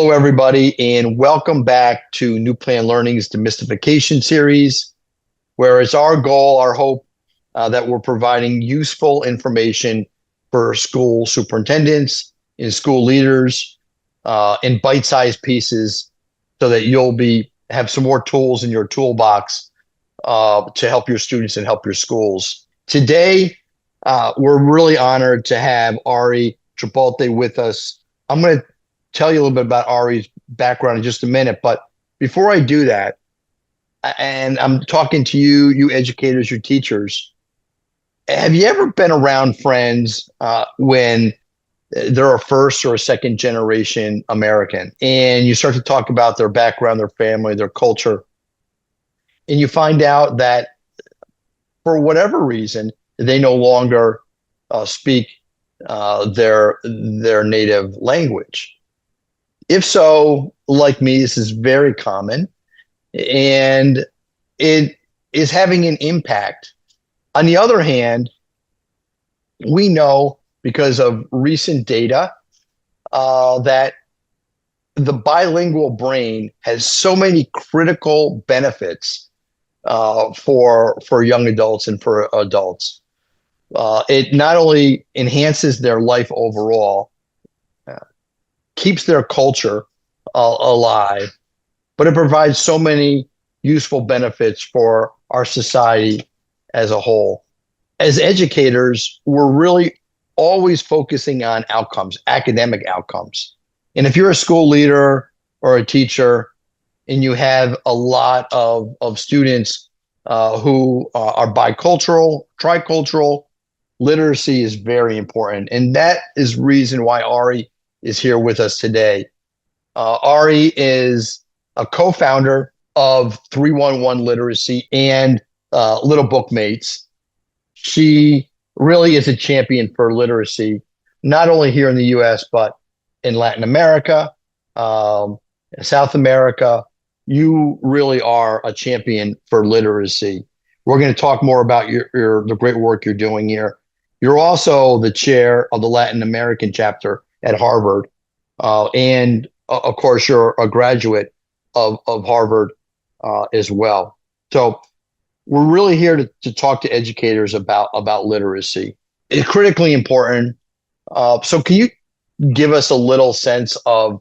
Hello, everybody, and welcome back to New Plan Learning's Demystification series, where it's our goal, our hope, that we're providing useful information for school superintendents and school leaders in bite-sized pieces so that you'll have some more tools in your toolbox to help your students and help your schools. Today, we're really honored to have Ariadna Trapote with us. I'm going to tell you a little bit about Ari's background in just a minute, but before I do that, and I'm talking to you educators, you teachers, have you ever been around friends when they're a first or a second generation American, and you start to talk about their background, their family, their culture, and you find out that for whatever reason, they no longer speak their native language? If so, like me, this is very common, and it is having an impact. On the other hand, we know because of recent data that the bilingual brain has so many critical benefits for young adults and for adults. It not only enhances their life overall, keeps their culture alive, but it provides so many useful benefits for our society as a whole. As educators, we're really always focusing on outcomes, academic outcomes. And if you're a school leader or a teacher and you have a lot of students who are bicultural, tricultural, literacy is very important. And that is reason why Ari is here with us today. Ari is a co-founder of 311 Literacy and Little Bookmates. She really is a champion for literacy, not only here in the US, but in Latin America, South America. You really are a champion for literacy. We're going to talk more about the great work you're doing here. You're also the chair of the Latin American chapter at Harvard. And of course, you're a graduate of Harvard as well. So we're really here to talk to educators about literacy. It's critically important. So can you give us a little sense of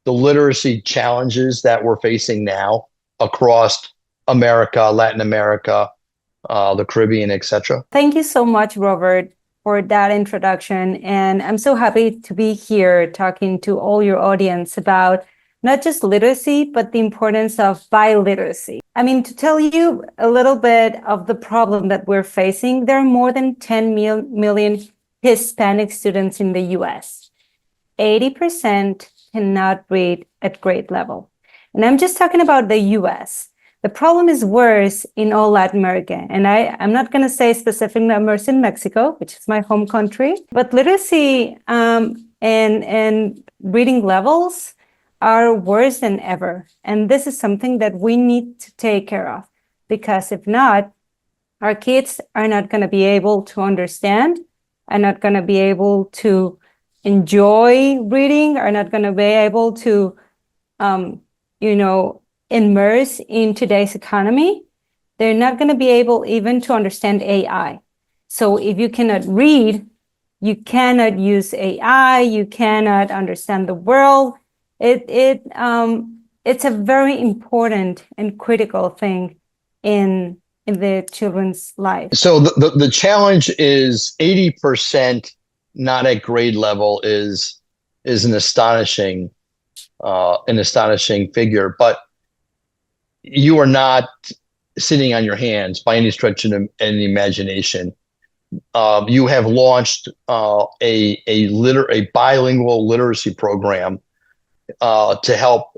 the literacy challenges that we're facing now across America, Latin America, the Caribbean, etc.? Thank you so much, Robert, for that introduction. And I'm so happy to be here talking to all your audience about not just literacy, but the importance of biliteracy. I mean, to tell you a little bit of the problem that we're facing, there are more than 10 million Hispanic students in the US. 80% cannot read at grade level. And I'm just talking about the US. The problem is worse in all Latin America. And I'm not going to say specific numbers in Mexico, which is my home country, but literacy and reading levels are worse than ever. And this is something that we need to take care of, because if not, our kids are not going to be able to understand, are not going to be able to enjoy reading, are not going to be able to, immerse in today's economy. They're not going to be able even to understand AI. So if you cannot read, you cannot use AI, you cannot understand the world. It's a very important and critical thing in the children's life. So the challenge is 80% not at grade level is an astonishing figure, but you are not sitting on your hands by any stretch of the imagination. You have launched a bilingual literacy program to help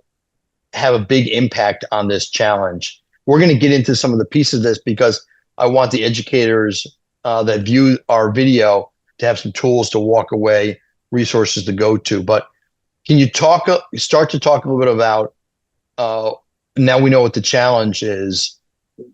have a big impact on this challenge. We're going to get into some of the pieces of this because I want the educators that view our video to have some tools to walk away, resources to go to. But can you start to talk a little bit about, now we know what the challenge is,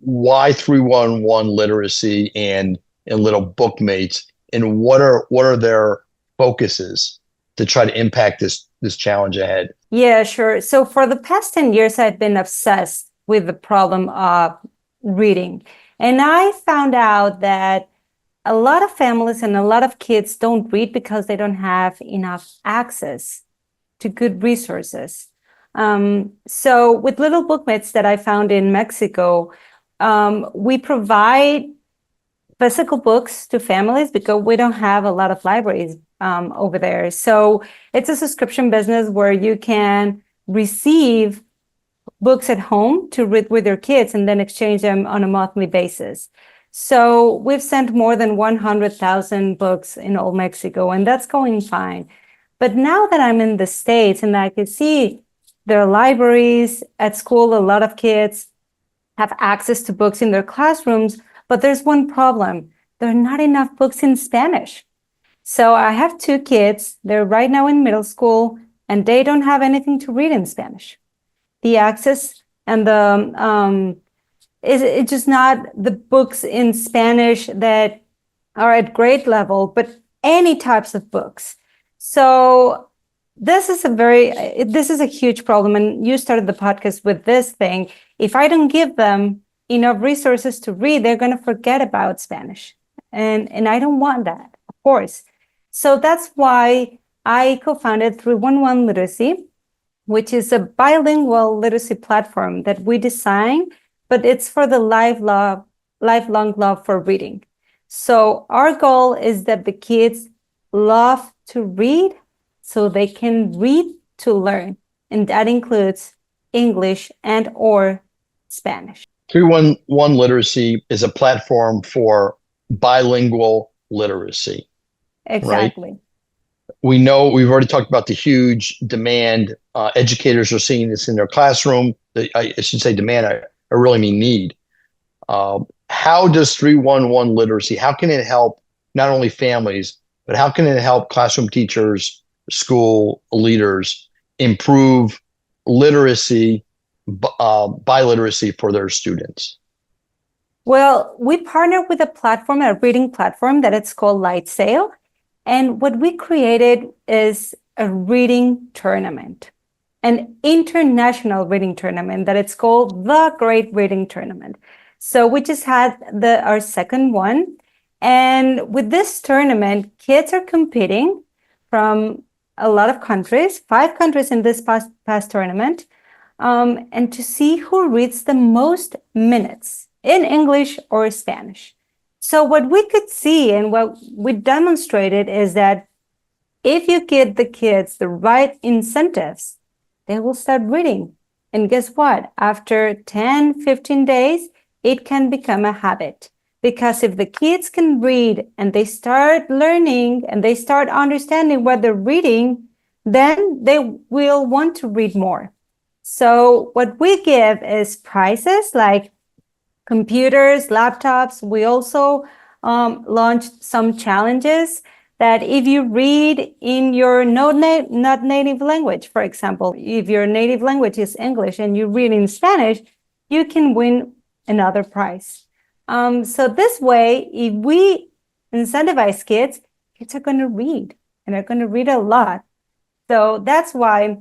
why 311 Literacy and Little Bookmates, and what are their focuses to try to impact this challenge ahead? Yeah, sure. So for the past 10 years, I've been obsessed with the problem of reading. And I found out that a lot of families and a lot of kids don't read because they don't have enough access to good resources. So with Little Bookmates that I found in Mexico, we provide physical books to families because we don't have a lot of libraries over there. So it's a subscription business where you can receive books at home to read with your kids and then exchange them on a monthly basis. So we've sent more than 100,000 books in all Mexico, and that's going fine. But now that I'm in the States and I can see there are libraries at school, a lot of kids have access to books in their classrooms, but there's one problem. There are not enough books in Spanish. So I have two kids. They're right now in middle school, and they don't have anything to read in Spanish. The access and the it's just not the books in Spanish that are at grade level, but any types of books. So this is a huge problem. And you started the podcast with this thing. If I don't give them enough resources to read, they're going to forget about Spanish. And I don't want that, of course. So that's why I co-founded 311 Literacy, which is a bilingual literacy platform that we design, but it's for the lifelong love for reading. So our goal is that the kids love to read so they can read to learn. And that includes English and or Spanish. 311 Literacy is a platform for bilingual literacy. Exactly. Right? We know we've already talked about the huge demand. Educators are seeing this in their classroom. I should say demand. I really mean need. How does 311 Literacy, how can it help not only families, but how can it help classroom teachers, school leaders improve literacy, biliteracy for their students? Well, we partner with a reading platform that it's called Light Sail. And what we created is a reading tournament, an international reading tournament that it's called the Great Reading Tournament. So we just had our second one. And with this tournament, kids are competing from a lot of countries, 5 countries in this past tournament, and to see who reads the most minutes in English or Spanish. So what we could see and what we demonstrated is that if you give the kids the right incentives, they will start reading. And guess what? After 10, 15 days, it can become a habit. Because if the kids can read and they start learning and they start understanding what they're reading, then they will want to read more. So what we give is prizes like computers, laptops. We also launched some challenges that if you read in your not native language, for example, if your native language is English and you read in Spanish, you can win another prize. So this way, if we incentivize kids are going to read, and they're going to read a lot. So that's why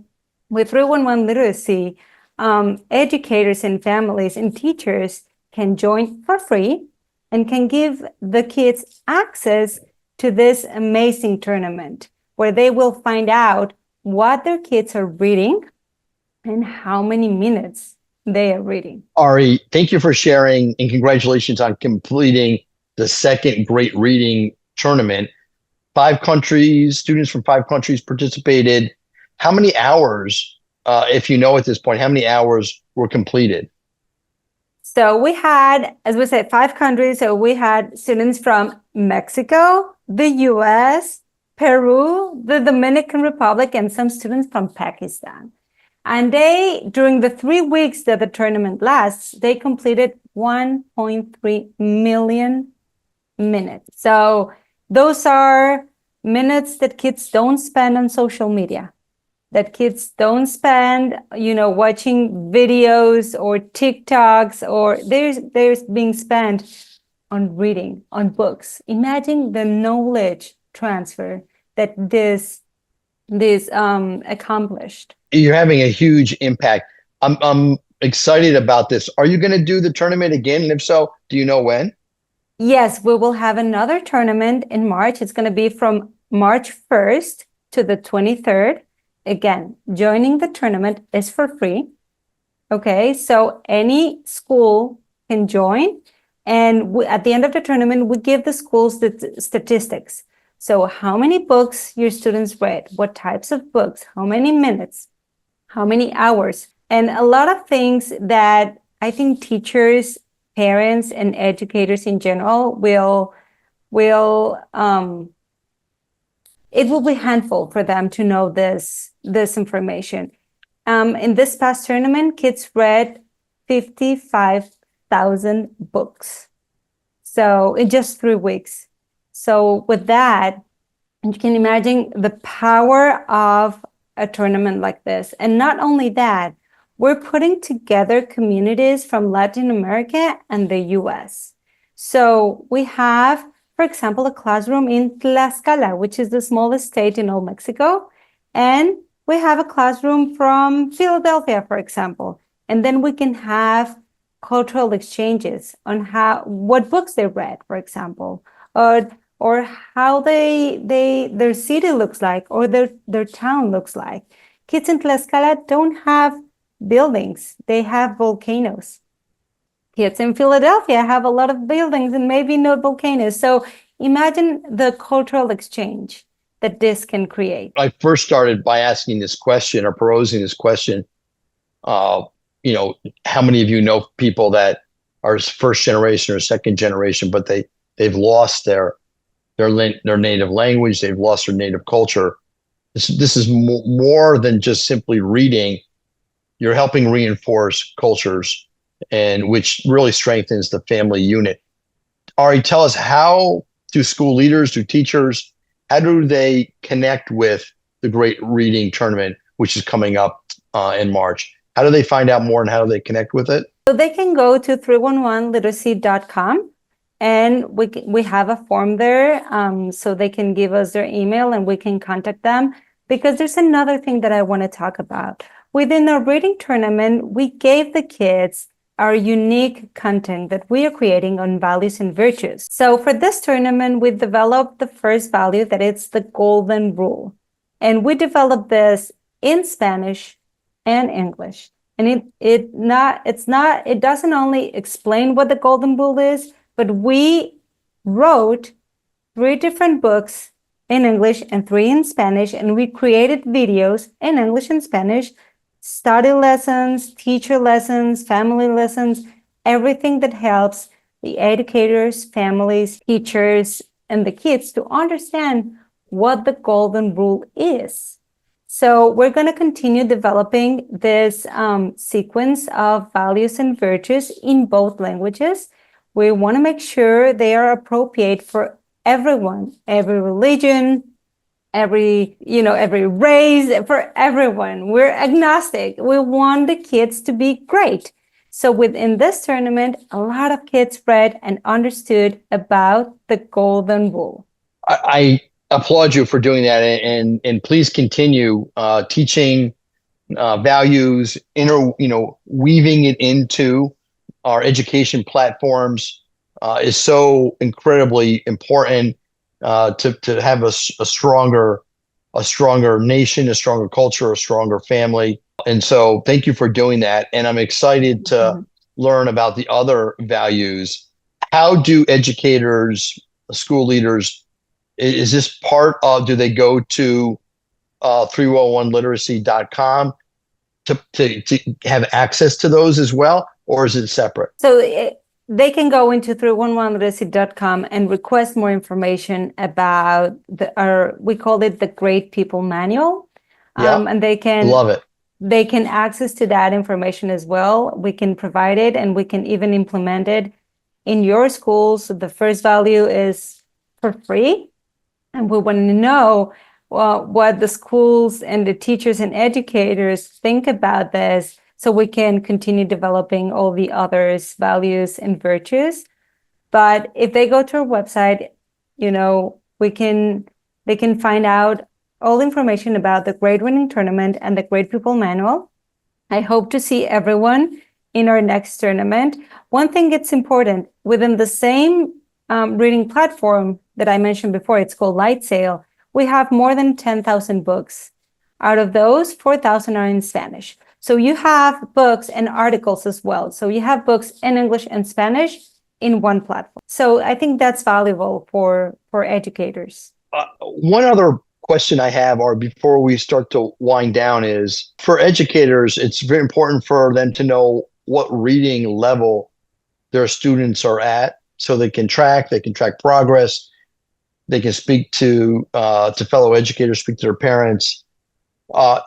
with 311 Literacy, educators and families and teachers can join for free and can give the kids access to this amazing tournament where they will find out what their kids are reading and how many minutes they are reading. Ari, thank you for sharing and congratulations on completing the second Great Reading Tournament. 5 countries, students from 5 countries participated. How many hours, if you know at this point, how many hours were completed? So we had, as we said, 5 countries. So we had students from Mexico, the US, Peru, the Dominican Republic, and some students from Pakistan. And they, during the 3 weeks that the tournament lasts, they completed 1.3 million minutes. So those are minutes that kids don't spend on social media, that kids don't spend, watching videos or TikToks, or there's being spent on reading, on books. Imagine the knowledge transfer that this accomplished. You're having a huge impact. I'm excited about this. Are you going to do the tournament again? And if so, do you know when? Yes, we will have another tournament in March. It's going to be from March 1st to the 23rd. Again, joining the tournament is for free. Okay, so any school can join. And at the end of the tournament, we give the schools the statistics. So how many books your students read, what types of books, how many minutes, how many hours, and a lot of things that I think teachers, parents, and educators in general will it will be handful for them to know this information. In this past tournament, kids read 55,000 books. So in just 3 weeks. So with that, you can imagine the power of a tournament like this. And not only that, we're putting together communities from Latin America and the US. So we have, for example, a classroom in Tlaxcala, which is the smallest state in all Mexico. And we have a classroom from Philadelphia, for example. And then we can have cultural exchanges on what books they read, for example, or how their city looks like, or their town looks like. Kids in Tlaxcala don't have buildings, they have volcanoes. Kids in Philadelphia have a lot of buildings and maybe no volcanoes. So imagine the cultural exchange that this can create. I first started by asking this question or posing this question. How many of you know people that are first generation or second generation, but they've lost their native language, they've lost their native culture. This is more than just simply reading. You're helping reinforce cultures, and which really strengthens the family unit. Ari, tell us, how do school leaders, do teachers, how do they connect with the Great Reading Tournament, which is coming up in March? How do they find out more, and how do they connect with it? So they can go to 311literacy.com, and we have a form there, so they can give us their email and we can contact them. Because there's another thing that I want to talk about. Within our reading tournament, we gave the kids our unique content that we are creating on values and virtues. So for this tournament, we developed the first value, that it's the golden rule. And we developed this in Spanish and English. And it doesn't only explain what the golden rule is, but we wrote 3 different books in English and 3 in Spanish, and we created videos in English and Spanish, study lessons, teacher lessons, family lessons, everything that helps the educators, families, teachers, and the kids to understand what the golden rule is. So we're going to continue developing this sequence of values and virtues in both languages. We want to make sure they are appropriate for everyone, every religion, every race, for everyone. We're agnostic. We want the kids to be great. So within this tournament, a lot of kids read and understood about the golden rule. I applaud you for doing that, and please continue teaching values, weaving it into our education platforms is so incredibly important to have a stronger nation, a stronger culture, a stronger family. And so thank you for doing that. And I'm excited to learn about the other values. How do educators, school leaders, is this part of, do they go to 311literacy.com to have access to those as well, or is it separate? So they can go into 311literacy.com and request more information about we call it the Great People Manual. And they can love it. They can access to that information as well. We can provide it, and we can even implement it in your schools. The first value is for free. And we want to know what the schools and the teachers and educators think about this, so we can continue developing all the others, values and virtues. But if they go to our website, they can find out all information about the grade winning tournament and the Grade Pupil Manual. I hope to see everyone in our next tournament. One thing that's important, within the same reading platform that I mentioned before, it's called Lightsail, we have more than 10,000 books. Out of those, 4,000 are in Spanish. So you have books and articles as well. So you have books in English and Spanish in one platform. So I think that's valuable for educators. One other question I have, or before we start to wind down, is for educators, it's very important for them to know what reading level their students are at, so they can track progress, they can speak to fellow educators, speak to their parents.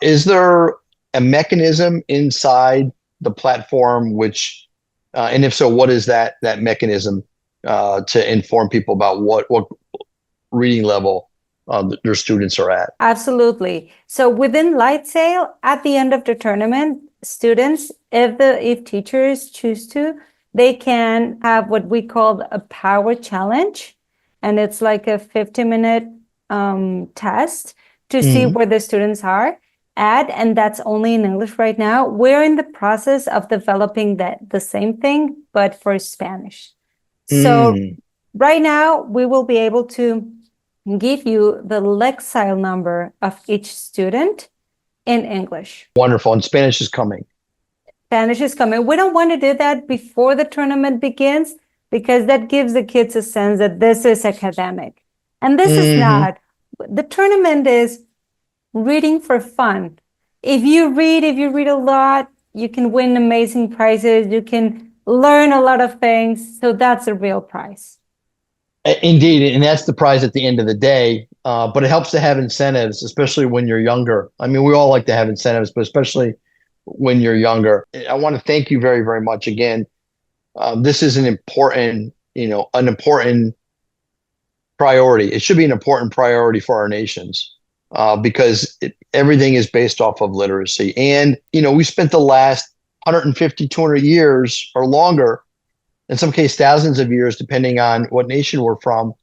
Is there a mechanism inside the platform which, and if so, what is that mechanism to inform people about what reading level their students are at? Absolutely. So within Lightsail, at the end of the tournament, students, if teachers choose to, they can have what we call a power challenge. And it's like a 50-minute test to see where the students are at. And that's only in English right now. We're in the process of developing the same thing, but for Spanish. So right now, we will be able to give you the Lexile number of each student in English. Wonderful. And Spanish is coming. Spanish is coming. We don't want to do that before the tournament begins, because that gives the kids a sense that this is academic. And this is not. The tournament is reading for fun. If you read a lot, you can win amazing prizes. You can learn a lot of things. So that's a real prize. Indeed, and that's the prize at the end of the day. But it helps to have incentives, especially when you're younger. I mean, we all like to have incentives, but especially when you're younger. I want to thank you very, very much again. This is an important priority. It should be an important priority for our nations, because everything is based off of literacy. And, we spent the last 150, 200 years or longer, in some cases thousands of years, depending on what nation we're from.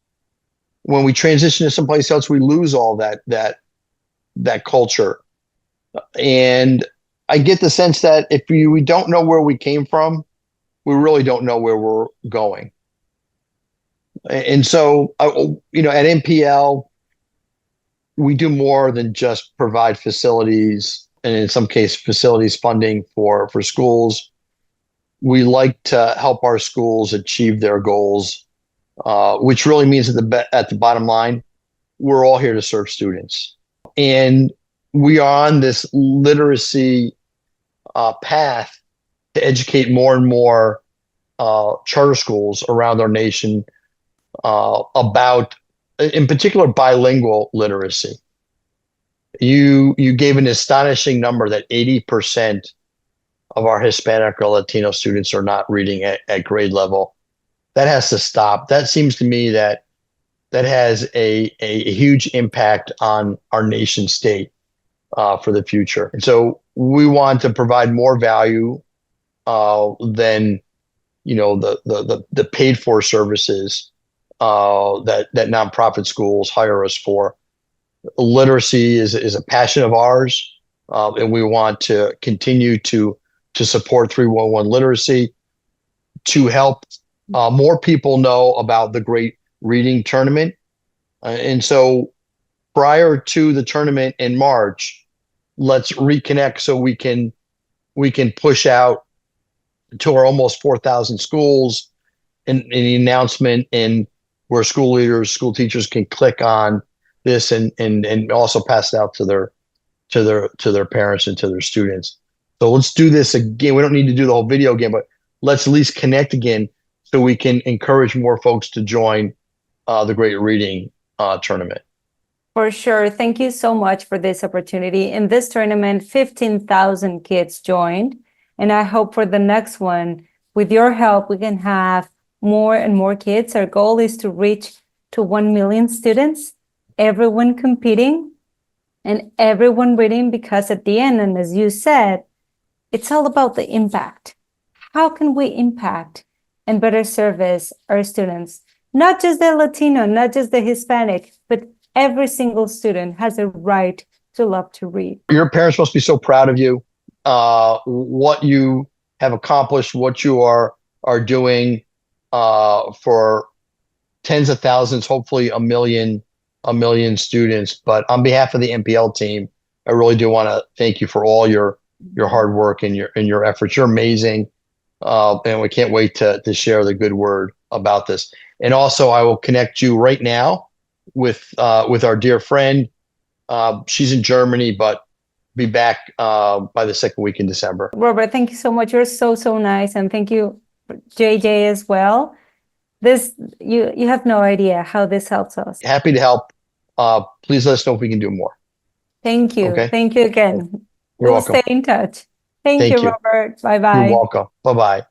When we transition to someplace else, we lose all that culture. And I get the sense that if we don't know where we came from, we really don't know where we're going. And so, at NPL, we do more than just provide facilities, and in some cases, facilities funding for schools. We like to help our schools achieve their goals, which really means at the bottom line, we're all here to serve students. And we are on this literacy path to educate more and more charter schools around our nation about, in particular, bilingual literacy. You gave an astonishing number that 80% of our Hispanic or Latino students are not reading at grade level. That has to stop. That seems to me that has a huge impact on our nation state for the future. And so we want to provide more value than the paid for services that nonprofit schools hire us for. Literacy is a passion of ours, and we want to continue to support 311 literacy, to help more people know about the great reading tournament. And so prior to the tournament in March, let's reconnect so we can push out to our almost 4,000 schools in the announcement, and where school leaders, school teachers can click on this and also pass it out to their parents and to their students. So let's do this again. We don't need to do the whole video again, but let's at least connect again so we can encourage more folks to join the Great Reading Tournament. For sure. Thank you so much for this opportunity. In this tournament, 15,000 kids joined. And I hope for the next one, with your help, we can have more and more kids. Our goal is to reach to 1 million students, everyone competing and everyone reading, because at the end, and as you said, it's all about the impact. How can we impact and better service our students? Not just the Latino, not just the Hispanic, but every single student has a right to love to read. Your parents must be so proud of you, what you have accomplished, what you are doing for tens of thousands, hopefully a million students. But on behalf of the MPL team, I really do want to thank you for all your hard work and your efforts. You're amazing, and we can't wait to share the good word about this. And also, I will connect you right now with our dear friend. She's in Germany, but be back by the second week in December. Robert, thank you so much. You're so nice, and thank you, JJ, as well. This you have no idea how this helps us. Happy to help. Please let us know if we can do more. Thank you. Okay. Thank you again. You're We'll welcome. stay in touch. Thank Thank you, you. Robert. Bye-bye. You're welcome. Bye-bye.